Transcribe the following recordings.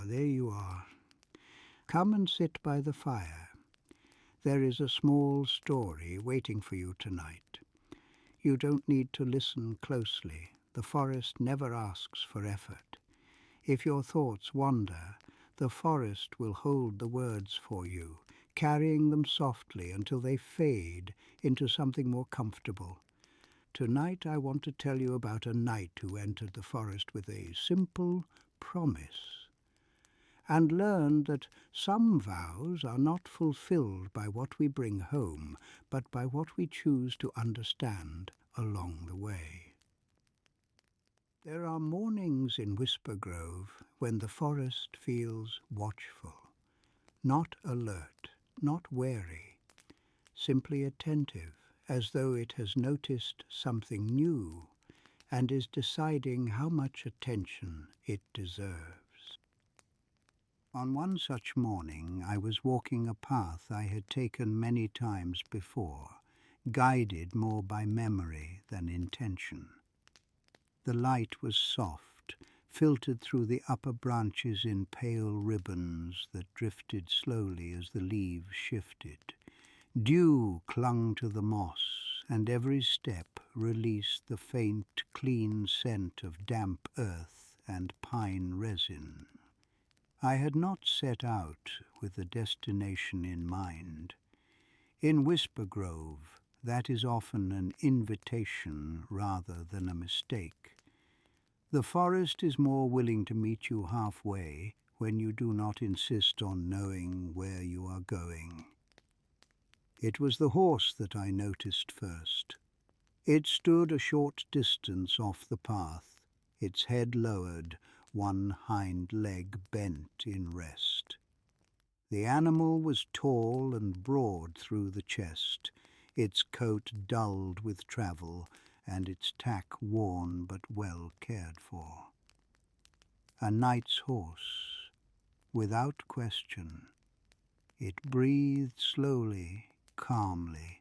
there you are. Come and sit by the fire. There is a small story waiting for you tonight. You don't need to listen closely. The forest never asks for effort. If your thoughts wander, the forest will hold the words for you, carrying them softly until they fade into something more comfortable. Tonight I want to tell you about a knight who entered the forest with a simple promise, and learned that some vows are not fulfilled by what we bring home, but by what we choose to understand along the way. There are mornings in Whispergrove when the forest feels watchful, not alert, not wary, simply attentive, as though it has noticed something new and is deciding how much attention it deserves. On one such morning I was walking a path I had taken many times before, guided more by memory than intention. The light was soft, filtered through the upper branches in pale ribbons that drifted slowly as the leaves shifted. Dew clung to the moss, and every step released the faint, clean scent of damp earth and pine resin. I had not set out with a destination in mind. In Whispergrove, that is often an invitation rather than a mistake. The forest is more willing to meet you halfway when you do not insist on knowing where you are going. It was the horse that I noticed first. It stood a short distance off the path, its head lowered, one hind leg bent in rest. The animal was tall and broad through the chest, its coat dulled with travel, and its tack worn but well cared for. A knight's horse, without question. It breathed slowly, calmly,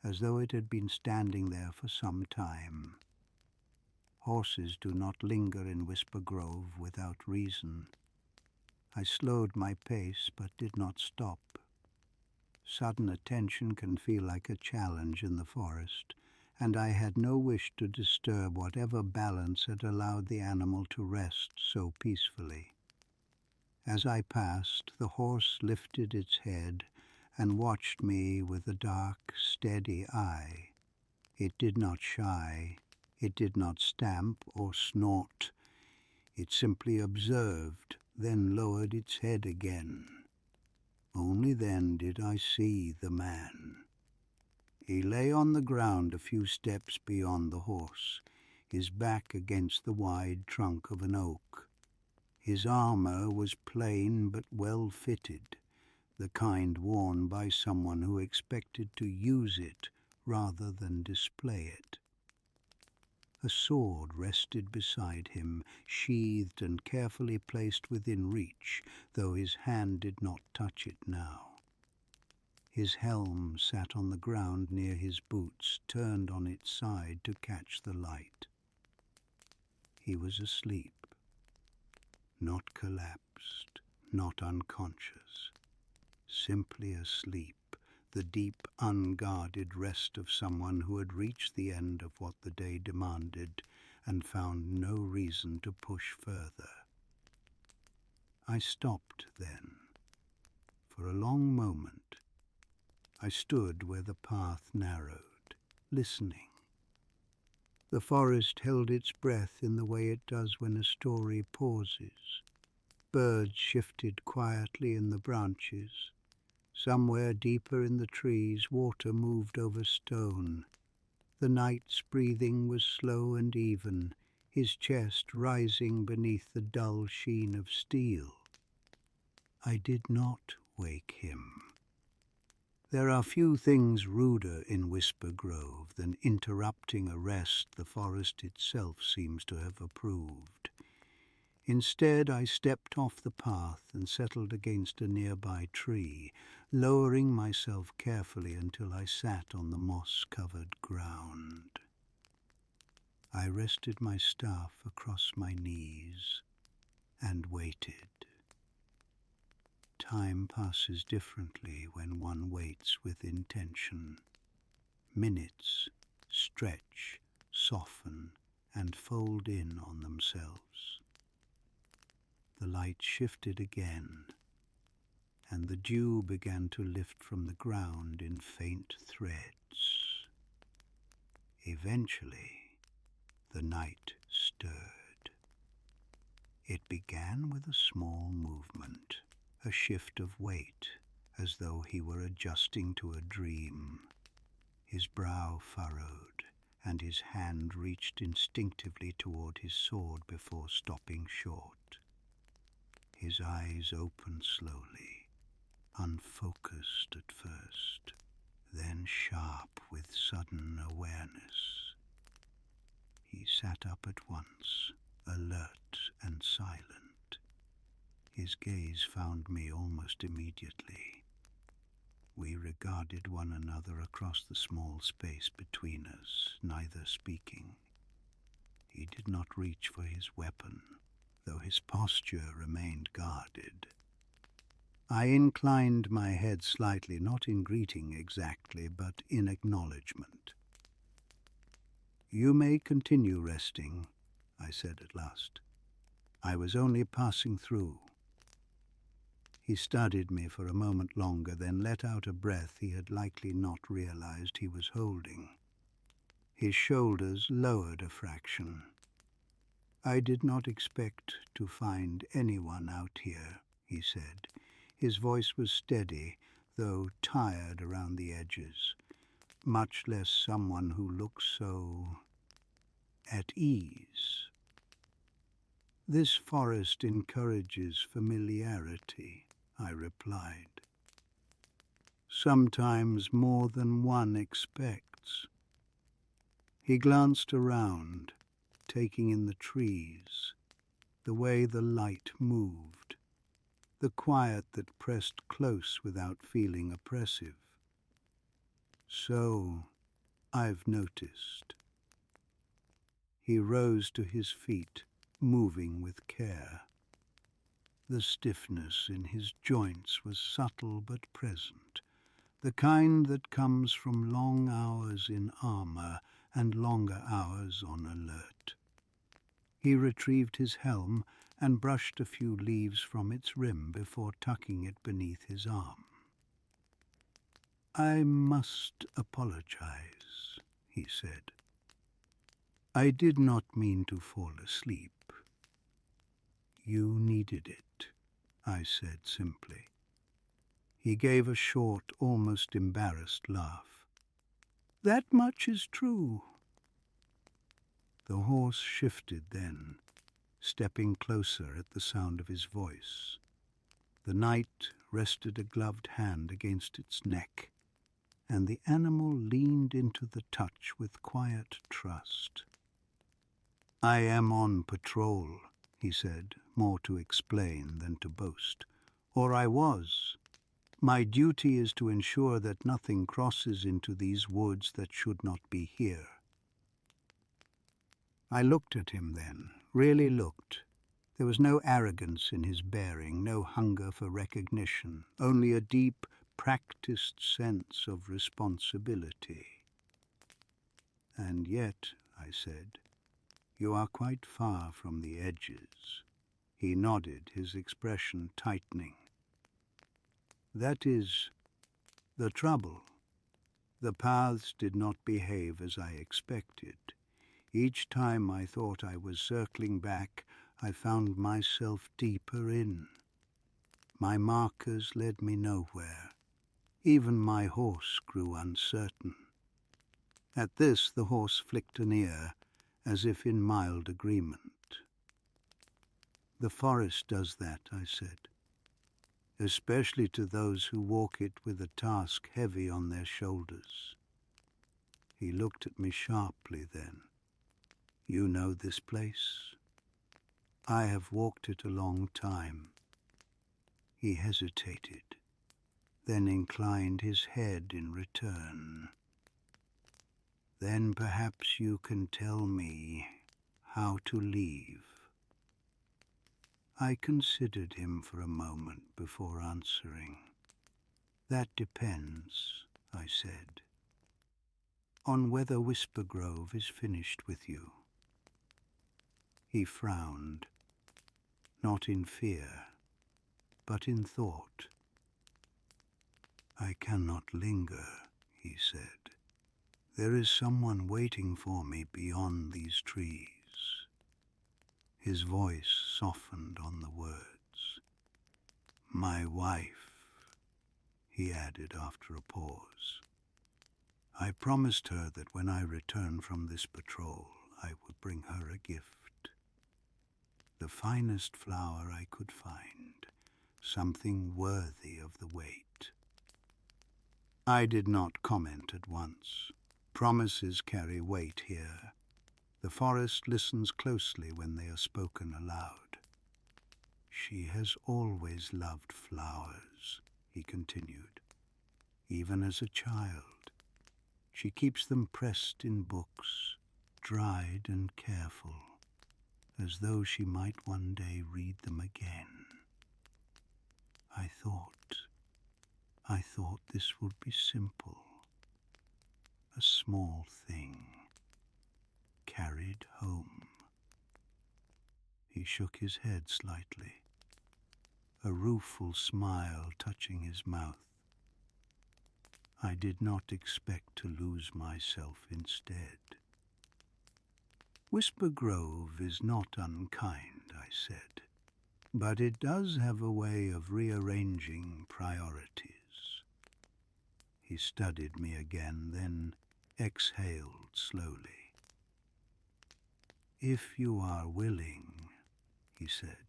as though it had been standing there for some time. Horses do not linger in Whispergrove without reason. I slowed my pace but did not stop. Sudden attention can feel like a challenge in the forest, and I had no wish to disturb whatever balance had allowed the animal to rest so peacefully. As I passed, the horse lifted its head and watched me with a dark, steady eye. It did not shy, it did not stamp or snort. It simply observed, then lowered its head again. Only then did I see the man. He lay on the ground a few steps beyond the horse, his back against the wide trunk of an oak. His armor was plain but well fitted, the kind worn by someone who expected to use it rather than display it. A sword rested beside him, sheathed and carefully placed within reach, though his hand did not touch it now. His helm sat on the ground near his boots, turned on its side to catch the light. He was asleep, not collapsed, not unconscious, simply asleep, the deep, unguarded rest of someone who had reached the end of what the day demanded and found no reason to push further. I stopped then. For a long moment, I stood where the path narrowed, listening. The forest held its breath in the way it does when a story pauses. Birds shifted quietly in the branches. Somewhere deeper in the trees, water moved over stone. The knight's breathing was slow and even, his chest rising beneath the dull sheen of steel. I did not wake him. There are few things ruder in Whispergrove than interrupting a rest the forest itself seems to have approved. Instead, I stepped off the path and settled against a nearby tree, lowering myself carefully until I sat on the moss-covered ground. I rested my staff across my knees and waited. time passes differently when one waits with intention. Minutes stretch, soften, and fold in on themselves. The light shifted again, and the dew began to lift from the ground in faint threads. Eventually, the night stirred. It began with a small movement, a shift of weight, as though he were adjusting to a dream. His brow furrowed, and his hand reached instinctively toward his sword before stopping short. His eyes opened slowly, unfocused at first, then sharp with sudden awareness. He sat up at once, alert and silent. His gaze found me almost immediately. We regarded one another across the small space between us, neither speaking. He did not reach for his weapon, though his posture remained guarded. I inclined my head slightly, not in greeting exactly, but in acknowledgement. "You may continue resting," I said at last. "I was only passing through." He studied me for a moment longer, then let out a breath he had likely not realized he was holding. His shoulders lowered a fraction. "I did not expect to find anyone out here," he said. His voice was steady, though tired around the edges, much less someone who looks so at ease. "This forest encourages familiarity," I replied. "Sometimes more than one expects." He glanced around, taking in the trees, the way the light moved, the quiet that pressed close without feeling oppressive. "So, I've noticed." He rose to his feet, moving with care. The stiffness in his joints was subtle but present, the kind that comes from long hours in armor and longer hours on alert. He retrieved his helm and brushed a few leaves from its rim before tucking it beneath his arm. "I must apologize," he said. "I did not mean to fall asleep." "You needed it," I said simply. He gave a short, almost embarrassed laugh. "That much is true." The horse shifted then, stepping closer at the sound of his voice. The knight rested a gloved hand against its neck, and the animal leaned into the touch with quiet trust. "I am on patrol," he said, more to explain than to boast. "Or I was. My duty is to ensure that nothing crosses into these woods that should not be here." I looked at him then, really looked. There was no arrogance in his bearing, no hunger for recognition, only a deep, practiced sense of responsibility. "And yet," I said, "you are quite far from the edges." He nodded, his expression tightening. "That is the trouble. The paths did not behave as I expected. Each time I thought I was circling back, I found myself deeper in. My markers led me nowhere. Even my horse grew uncertain." At this the horse flicked an ear, as if in mild agreement. "The forest does that," I said, "especially to those who walk it with a task heavy on their shoulders." He looked at me sharply then. "You know this place?" "I have walked it a long time." He hesitated, then inclined his head in return. "Then perhaps you can tell me how to leave." I considered him for a moment before answering. "That depends," I said, "on whether Whispergrove is finished with you." He frowned, not in fear, but in thought. "I cannot linger," he said. "There is someone waiting for me beyond these trees." His voice softened on the words. "My wife," he added after a pause. "I promised her that when I returned from this patrol, I would bring her a gift. The finest flower I could find, something worthy of the wait." I did not comment at once. Promises carry weight here. The forest listens closely when they are spoken aloud. "She has always loved flowers," he continued, "even as a child. She keeps them pressed in books, dried and careful, as though she might one day read them again. I thought this would be simple, a small thing, carried home." He shook his head slightly, a rueful smile touching his mouth. I did not expect to lose myself instead. "Whispergrove is not unkind," I said, "but it does have a way of rearranging priorities." He studied me again, then exhaled slowly. "If you are willing," he said,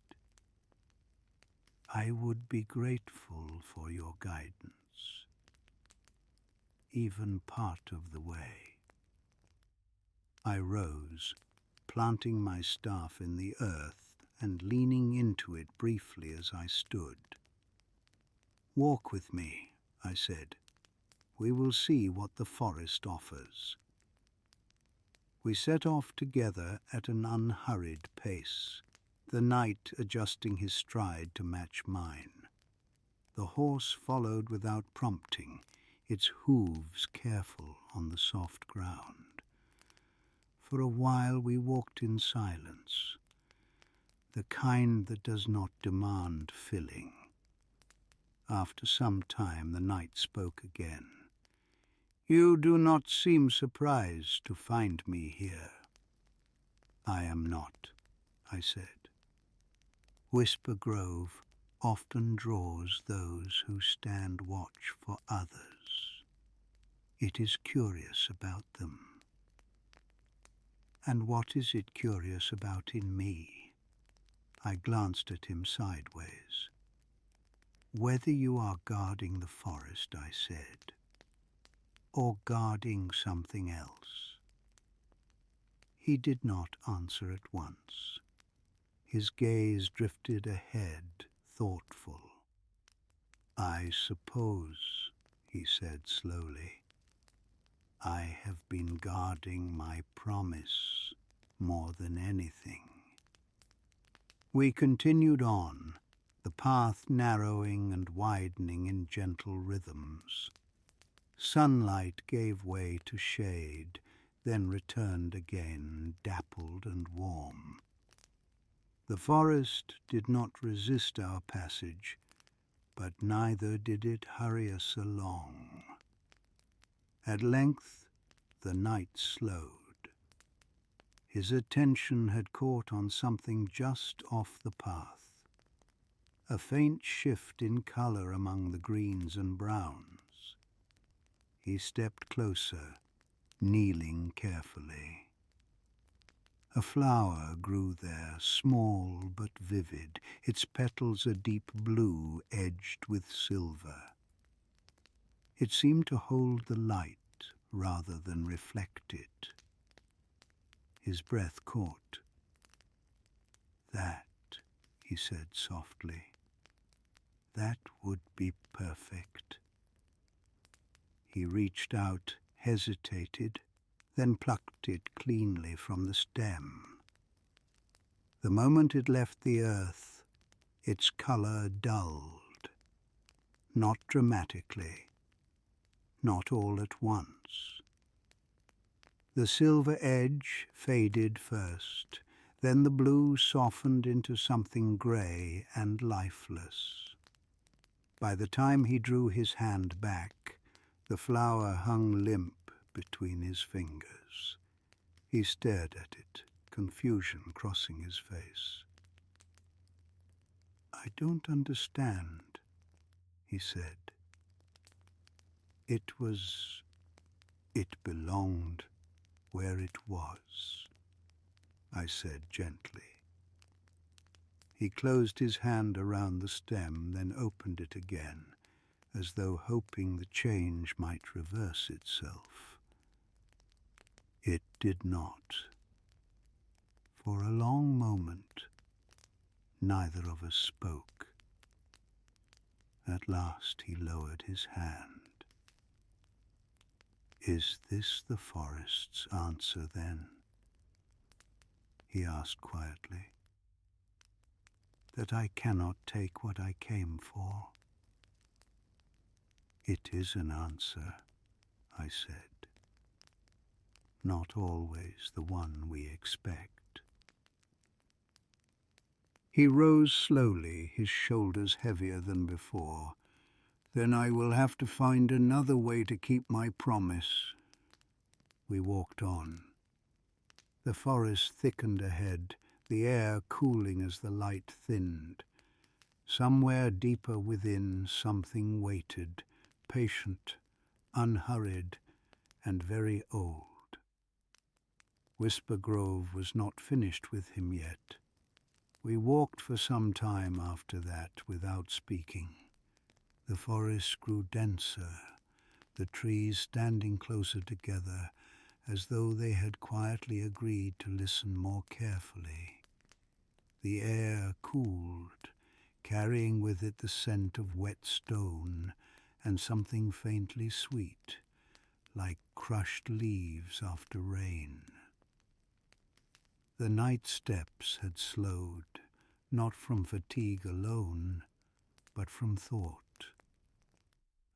"I would be grateful for your guidance, even part of the way." I rose, planting my staff in the earth and leaning into it briefly as I stood. "Walk with me," I said. "We will see what the forest offers." We set off together at an unhurried pace, the knight adjusting his stride to match mine. The horse followed without prompting, its hooves careful on the soft ground. For a while we walked in silence, the kind that does not demand filling. After some time the knight spoke again. "You do not seem surprised to find me here." "I am not," I said. "Whispergrove often draws those who stand watch for others. It is curious about them." "And what is it curious about in me?" I glanced at him sideways. "Whether you are guarding the forest," I said, "or guarding something else." He did not answer at once. His gaze drifted ahead, thoughtful. "I suppose," he said slowly, "I have been guarding my promise more than anything." We continued on, the path narrowing and widening in gentle rhythms. Sunlight gave way to shade, then returned again, dappled and warm. The forest did not resist our passage, but neither did it hurry us along. At length the knight slowed. His attention had caught on something just off the path, a faint shift in color among the greens and browns. He stepped closer, kneeling carefully. A flower grew there, small but vivid, its petals a deep blue edged with silver. It seemed to hold the light rather than reflect it. His breath caught. "That," he said softly, "that would be perfect." He reached out, hesitated, then plucked it cleanly from the stem. The moment it left the earth, its colour dulled, not dramatically, not all at once. The silver edge faded first, then the blue softened into something grey and lifeless. By the time he drew his hand back, the flower hung limp between his fingers. He stared at it, confusion crossing his face. "I don't understand," he said. It belonged where it was," I said gently. He closed his hand around the stem, then opened it again, as though hoping the change might reverse itself. It did not. For a long moment, neither of us spoke. At last he lowered his hand. "Is this the forest's answer, then?" he asked quietly. "That I cannot take what I came for?" "It is an answer," I said. "Not always the one we expect." He rose slowly, his shoulders heavier than before. "Then I will have to find another way to keep my promise." We walked on. The forest thickened ahead, the air cooling as the light thinned. Somewhere deeper within, something waited, patient, unhurried, and very old. Whispergrove was not finished with him yet. We walked for some time after that without speaking. The forest grew denser, the trees standing closer together, as though they had quietly agreed to listen more carefully. The air cooled, carrying with it the scent of wet stone and something faintly sweet, like crushed leaves after rain. The night steps had slowed, not from fatigue alone, but from thought.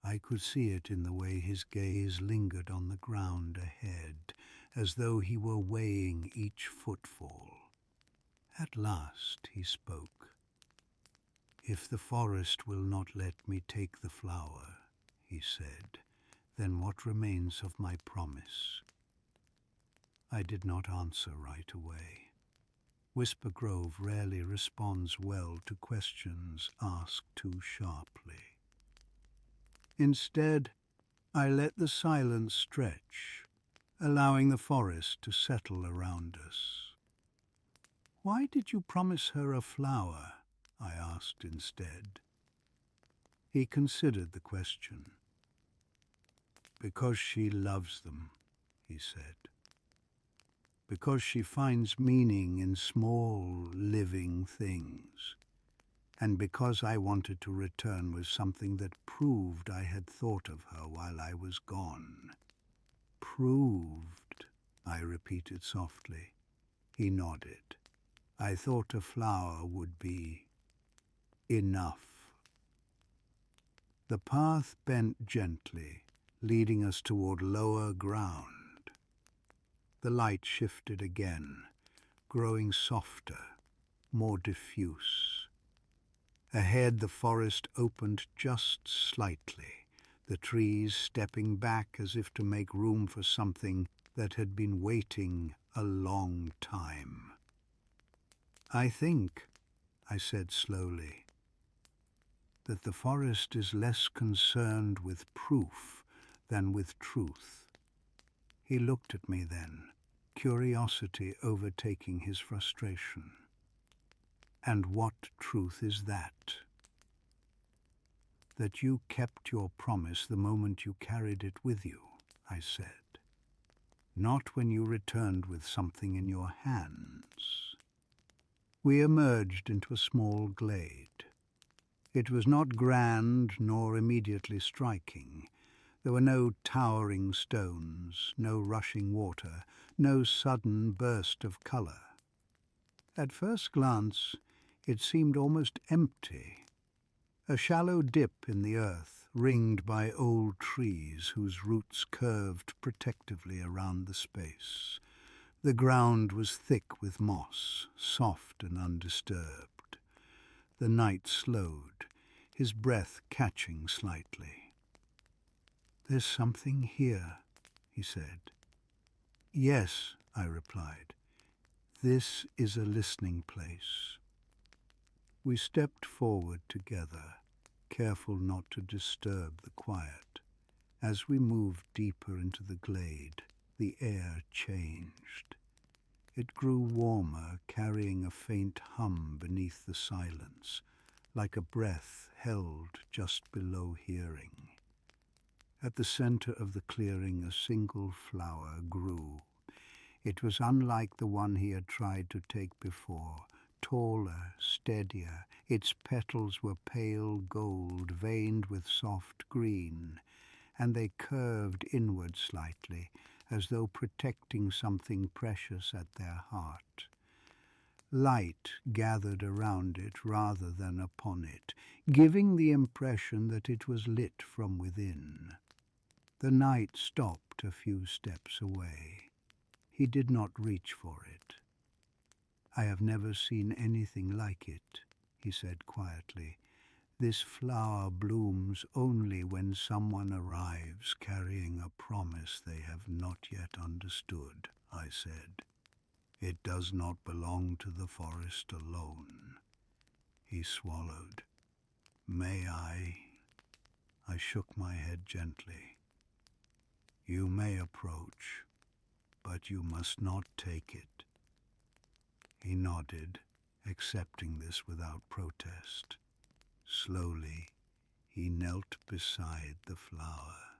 I could see it in the way his gaze lingered on the ground ahead, as though he were weighing each footfall. At last he spoke. "If the forest will not let me take the flower," he said, "then what remains of my promise?" I did not answer right away. Whispergrove rarely responds well to questions asked too sharply. Instead, I let the silence stretch, allowing the forest to settle around us. "Why did you promise her a flower?" I asked instead. He considered the question. "Because she loves them," he said. "Because she finds meaning in small, living things. And because I wanted to return with something that proved I had thought of her while I was gone." "Proved," I repeated softly. He nodded. "I thought a flower would be enough." The path bent gently, leading us toward lower ground. The light shifted again, growing softer, more diffuse. Ahead the forest opened just slightly, the trees stepping back as if to make room for something that had been waiting a long time. "I think," I said slowly, "that the forest is less concerned with proof than with truth." He looked at me then, curiosity overtaking his frustration. "And what truth is that?" "That you kept your promise the moment you carried it with you," I said. "Not when you returned with something in your hands." We emerged into a small glade. It was not grand nor immediately striking. There were no towering stones, no rushing water, no sudden burst of colour. At first glance, It seemed almost empty. A shallow dip in the earth, ringed by old trees whose roots curved protectively around the space. The ground was thick with moss, soft and undisturbed. The knight slowed, his breath catching slightly. "There's something here," he said. "Yes," I replied. "This is a listening place." We stepped forward together, careful not to disturb the quiet. As we moved deeper into the glade, the air changed. It grew warmer, carrying a faint hum beneath the silence, like a breath held just below hearing. At the center of the clearing, a single flower grew. It was unlike the one he had tried to take before, taller, steadier. Its petals were pale gold, veined with soft green, and they curved inward slightly, as though protecting something precious at their heart. Light gathered around it rather than upon it, giving the impression that it was lit from within. The knight stopped a few steps away. He did not reach for it. "I have never seen anything like it," he said quietly. "This flower blooms only when someone arrives carrying a promise they have not yet understood," I said. "It does not belong to the forest alone." He swallowed. "May I?" I shook my head gently. "You may approach, but you must not take it." He nodded, accepting this without protest. Slowly, he knelt beside the flower.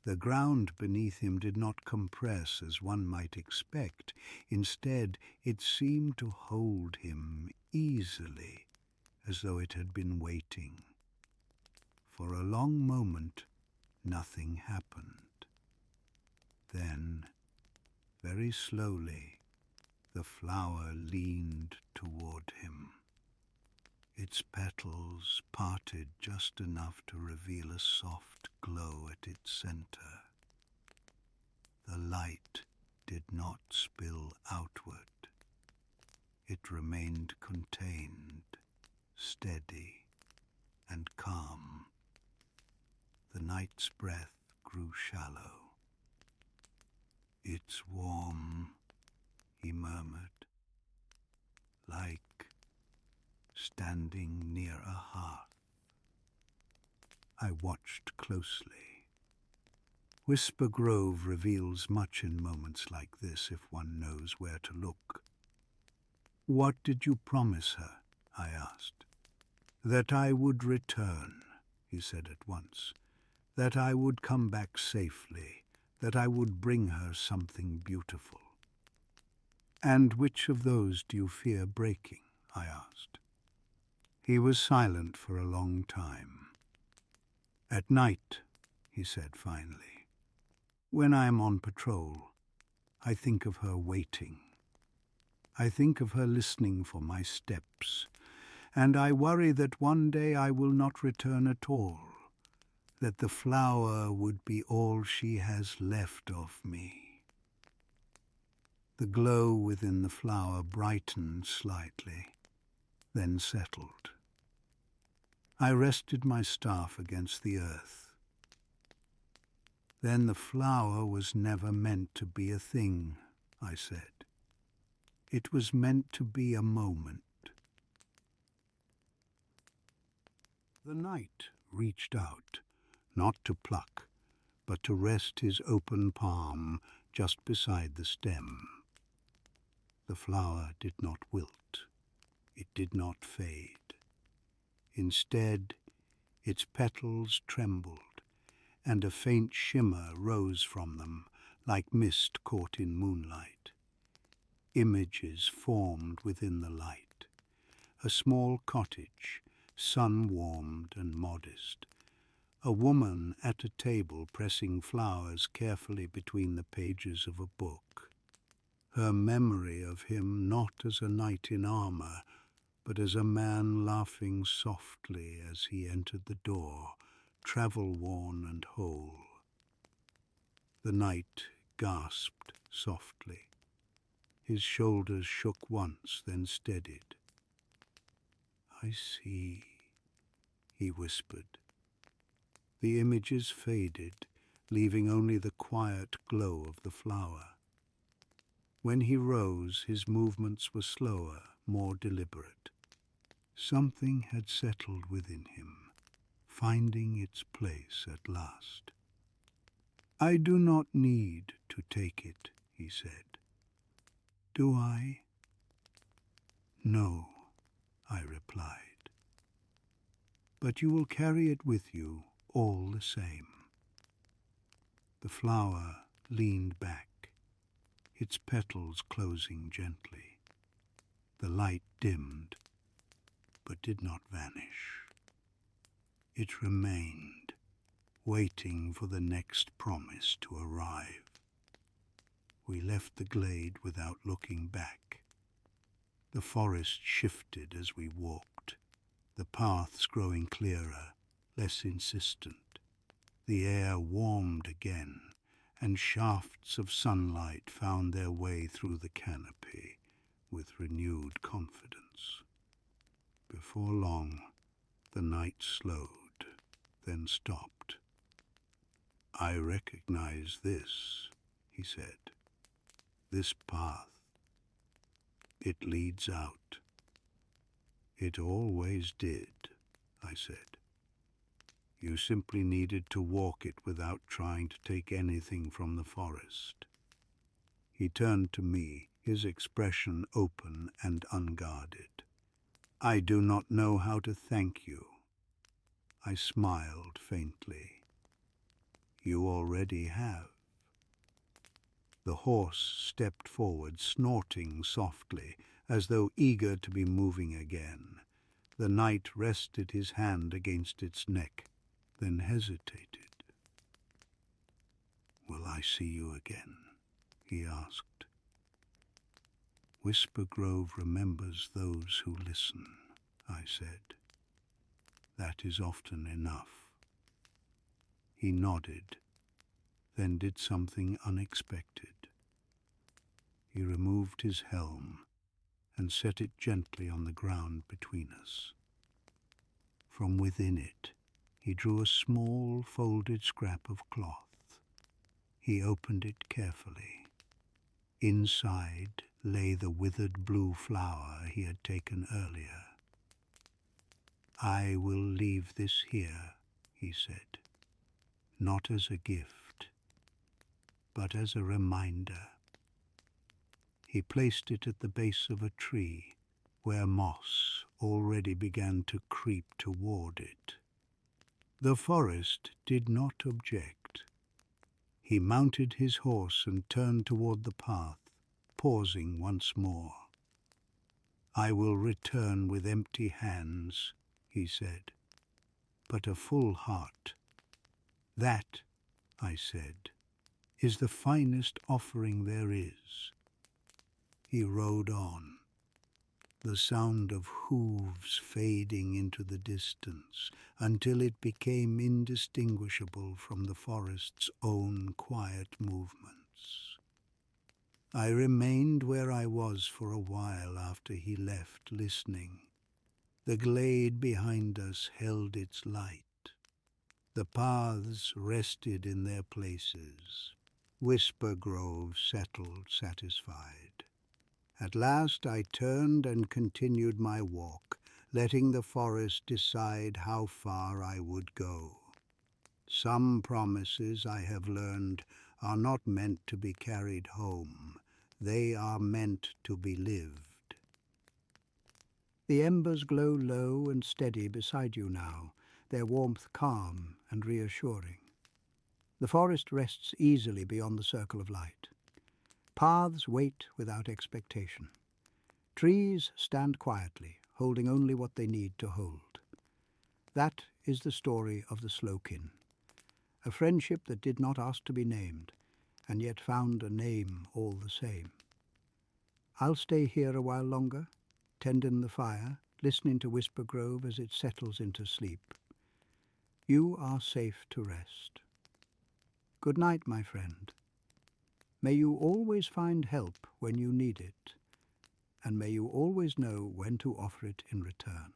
The ground beneath him did not compress as one might expect. Instead, it seemed to hold him easily, as though it had been waiting. For a long moment, nothing happened. Then, very slowly, the flower leaned toward him. Its petals parted just enough to reveal a soft glow at its center. The light did not spill outward. It remained contained, steady, and calm. The knight's breath grew shallow. "It's warm," he murmured, "like standing near a hearth." I watched closely. Whispergrove reveals much in moments like this if one knows where to look. "What did you promise her?" I asked. "That I would return," he said at once. "That I would come back safely. That I would bring her something beautiful." "And which of those do you fear breaking?" I asked. He was silent for a long time. "At night," he said finally, "when I am on patrol, I think of her waiting. I think of her listening for my steps, and I worry that one day I will not return at all, that the flower would be all she has left of me." The glow within the flower brightened slightly, then settled. I rested my staff against the earth. "Then the flower was never meant to be a thing," I said. "It was meant to be a moment." The knight reached out, not to pluck, but to rest his open palm just beside the stem. The flower did not wilt. It did not fade. Instead, its petals trembled, and a faint shimmer rose from them, like mist caught in moonlight. Images formed within the light. A small cottage, sun-warmed and modest. A woman at a table pressing flowers carefully between the pages of a book. Her memory of him not as a knight in armor, but as a man laughing softly as he entered the door, travel-worn and whole. The knight gasped softly. His shoulders shook once, then steadied. "I see," he whispered. The images faded, leaving only the quiet glow of the flower. When he rose, his movements were slower, more deliberate. Something had settled within him, finding its place at last. "I do not need to take it," he said. "Do I?" "No," I replied. "But you will carry it with you all the same." The flower leaned back, its petals closing gently. The light dimmed, but did not vanish. It remained, waiting for the next promise to arrive. We left the glade without looking back. The forest shifted as we walked, the paths growing clearer, less insistent. The air warmed again, and shafts of sunlight found their way through the canopy with renewed confidence. Before long, the night slowed, then stopped. "I recognize this," he said. "This path. It leads out." "It always did," I said. "You simply needed to walk it without trying to take anything from the forest." He turned to me, his expression open and unguarded. "I do not know how to thank you." I smiled faintly. "You already have." The horse stepped forward, snorting softly, as though eager to be moving again. The knight rested his hand against its neck, then hesitated. "Will I see you again?" he asked. "Whispergrove remembers those who listen," I said. "That is often enough." He nodded, then did something unexpected. He removed his helm and set it gently on the ground between us. From within it, he drew a small folded scrap of cloth. He opened it carefully. Inside lay the withered blue flower he had taken earlier. "I will leave this here," he said, "not as a gift, but as a reminder." He placed it at the base of a tree, where moss already began to creep toward it. The forest did not object. He mounted his horse and turned toward the path, pausing once more. "I will return with empty hands," he said, "but a full heart." "That," I said, "is the finest offering there is." He rode on, the sound of hooves fading into the distance until it became indistinguishable from the forest's own quiet movements. I remained where I was for a while after he left, listening. The glade behind us held its light. The paths rested in their places. Whispergrove settled satisfied. At last I turned and continued my walk, letting the forest decide how far I would go. Some promises, I have learned, are not meant to be carried home. They are meant to be lived. The embers glow low and steady beside you now, their warmth calm and reassuring. The forest rests easily beyond the circle of light. Paths wait without expectation. Trees stand quietly, holding only what they need to hold. That is the story of the Slowkin, a friendship that did not ask to be named, and yet found a name all the same. I'll stay here a while longer, tending the fire, listening to Whispergrove as it settles into sleep. You are safe to rest. Good night, my friend. May you always find help when you need it, and may you always know when to offer it in return.